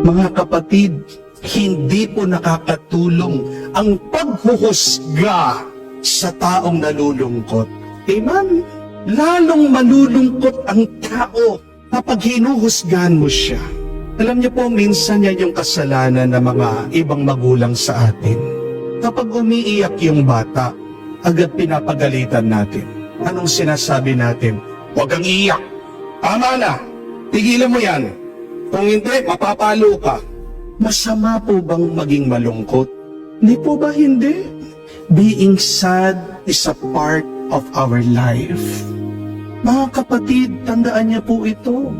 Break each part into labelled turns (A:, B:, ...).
A: Mga kapatid, hindi po nakakatulong ang paghuhusga sa taong nalulungkot. Amen? Lalong malulungkot ang tao kapag hinuhusgahan mo siya. Alam niyo po, minsan yan yung kasalanan ng mga ibang magulang sa atin. Kapag umiiyak yung bata, agad pinapagalitan natin. Anong sinasabi natin? Huwag kang iiyak. Tama na. Tigilan mo yan. Kung hindi, mapapalo ka. Masama po bang maging malungkot? Hindi po ba hindi? Being sad is a part of our life. Mga kapatid, tandaan niyo po ito.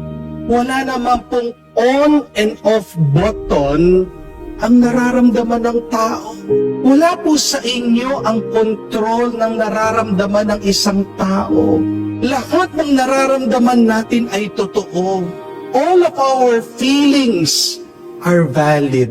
A: Wala naman pong on and off button ang nararamdaman ng tao. Wala po sa inyo ang control ng nararamdaman ng isang tao. Lahat ng nararamdaman natin ay totoo. All of our feelings are valid.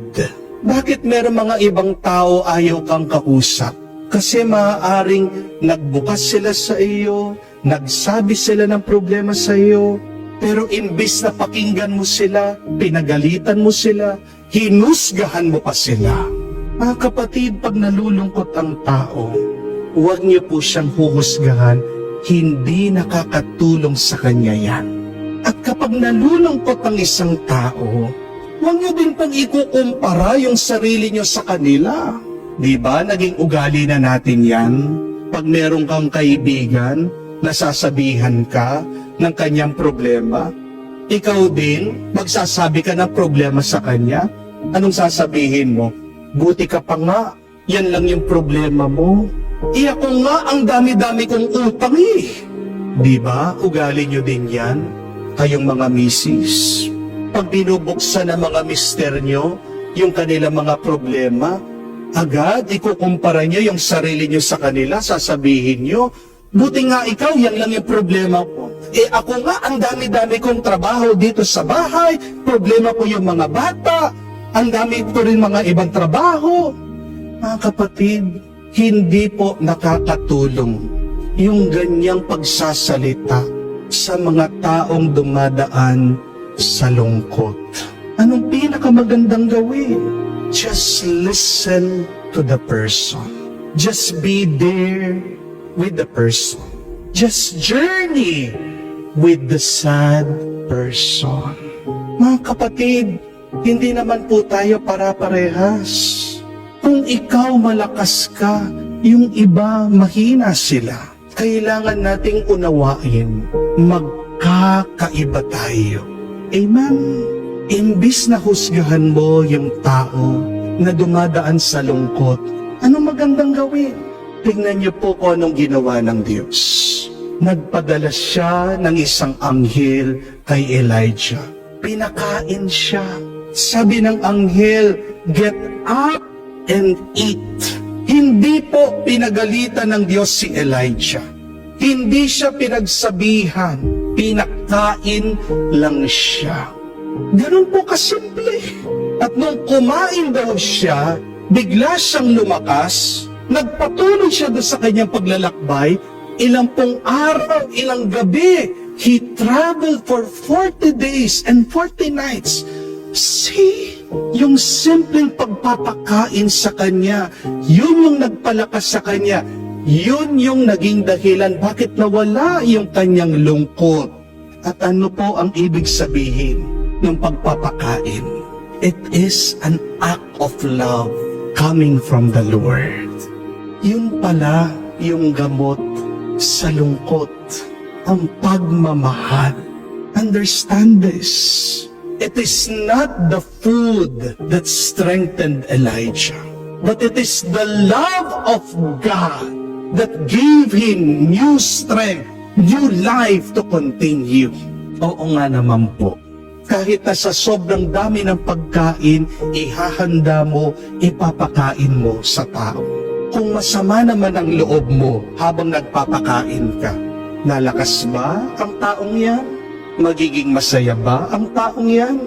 A: Bakit meron mga ibang tao ayaw kang kausap? Kasi maaaring nagbukas sila sa iyo, nagsabi sila ng problema sa iyo, pero imbis na pakinggan mo sila, pinagalitan mo sila, hinusgahan mo pa sila. Mga kapatid, pag nalulungkot ang tao, huwag niyo po siyang huhusgahan, hindi nakakatulong sa kanya yan. At kapag nalulungkot ang isang tao, huwag niyo din pang ikukumpara yung sarili niyo sa kanila. Di ba? Naging ugali na natin yan. Pag meron kang kaibigan, nasasabihan ka ng kanyang problema, ikaw din, magsasabi ka ng problema sa kanya. Anong sasabihin mo? Buti ka pa nga, yan lang yung problema mo. Ako nga, ang dami-dami kong utang eh. Di ba? Ugali niyo din yan. Kayong mga misis, pag binubuksan ng mga mister nyo yung kanilang mga problema, agad ikukumpara nyo yung sarili nyo sa kanila, sasabihin nyo, buti nga ikaw, yan lang yung problema ko. Ako nga, ang dami-dami kong trabaho dito sa bahay, problema ko yung mga bata, ang dami ko rin mga ibang trabaho. Mga kapatid, hindi po nakakatulong yung ganyang pagsasalita sa mga taong dumadaan sa lungkot. Anong pinakamagandang gawin? Just listen to the person. Just be there with the person. Just journey with the sad person. Mga kapatid, hindi naman po tayo para-parehas. Kung ikaw malakas ka, yung iba mahina sila. Kailangan nating unawain, magkakaiba tayo. Amen? Imbis na husgahan mo yung tao na dumadaan sa lungkot, anong magandang gawin? Tingnan niyo po kung anong ginawa ng Diyos. Nagpadala siya ng isang anghel kay Elijah. Pinakain siya. Sabi ng anghel, get up and eat. Hindi po pinagalitan ng Diyos si Elijah. Hindi siya pinagsabihan. Pinakain lang siya. Ganun po kasimple. At nung kumain daw siya, bigla siyang lumakas, nagpatuloy siya doon sa kanyang paglalakbay, ilang pong araw, ilang gabi, he traveled for 40 days and 40 nights. See, yung simpleng pagpapakain sa kanya, yun yung nagpalakas sa kanya, yun yung naging dahilan bakit nawala yung kanyang lungkot. At ano po ang ibig sabihin ng pagpapakain? It is an act of love coming from the Lord. Yun pala yung gamot sa lungkot, ang pagmamahal. Understand this. It is not the food that strengthened Elijah, but it is the love of God that gave him new strength, new life to continue. Oo nga naman po. Kahit na sa sobrang dami ng pagkain, ihahanda mo, ipapakain mo sa tao. Kung masama naman ang loob mo habang nagpapakain ka, lalakas ba ang taong yan? Magiging masaya ba ang taong yan?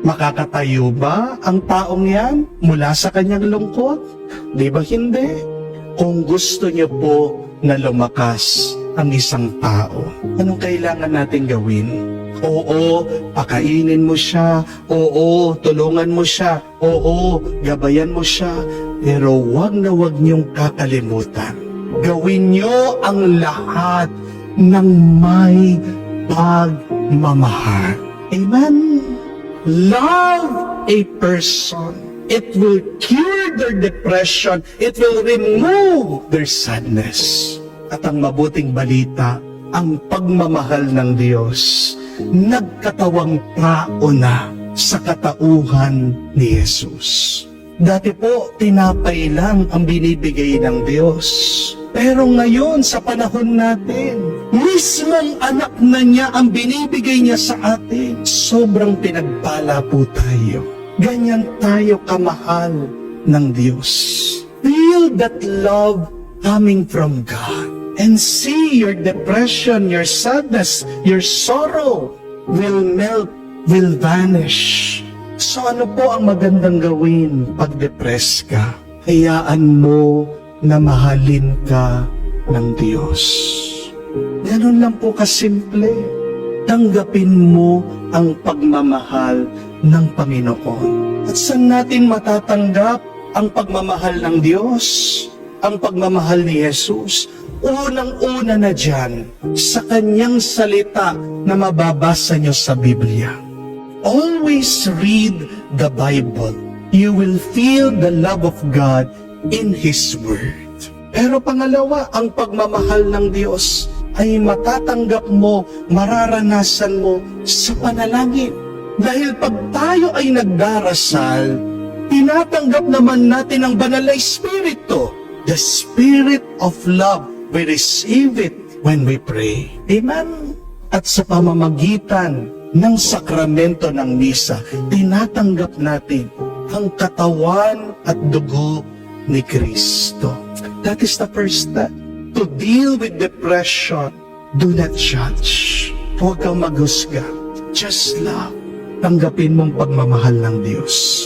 A: Makakatayo ba ang taong yan mula sa kanyang lungkot? Di ba hindi? Kung gusto niyo po na lumakas ang isang tao, anong kailangan natin gawin? Oo, pakainin mo siya. Oo, tulungan mo siya. Oo, gabayan mo siya. Pero wag na wag niyong kakalimutan. Gawin niyo ang lahat ng may pagmamahal. Amen? Love a person. It will cure their depression. It will remove their sadness. At ang mabuting balita, ang pagmamahal ng Diyos, nagkatawang tao na sa katauhan ni Jesus. Dati po, tinapay lang ang binibigay ng Diyos. Pero ngayon, sa panahon natin, mismong anak na niya ang binibigay niya sa atin. Sobrang pinagpala po tayo. Ganyan tayo kamahal ng Diyos. Feel that love coming from God. And see your depression, your sadness, your sorrow will melt, will vanish. So ano po ang magandang gawin pag depressed ka? Hayaan mo na mahalin ka ng Diyos. Ganun lang po kasimple. Tanggapin mo ang pagmamahal ng Panginoon. At saan natin matatanggap ang pagmamahal ng Diyos? Ang pagmamahal ni Jesus? Unang-una na dyan, sa kanyang salita na mababasa nyo sa Biblia. Always read the Bible. You will feel the love of God in His Word. Pero pangalawa, ang pagmamahal ng Diyos ay matatanggap mo, mararanasan mo sa panalangin. Dahil pag tayo ay nagdarasal, tinatanggap naman natin ang banal na Espiritu. The Spirit of love. We receive it when we pray. Amen? At sa pamamagitan ng sakramento ng misa, tinatanggap natin ang katawan at dugo ni Kristo. That is the first step. To deal with depression, do not judge. Huwag kang maghusga. Just love. Tanggapin mong pagmamahal ng Diyos.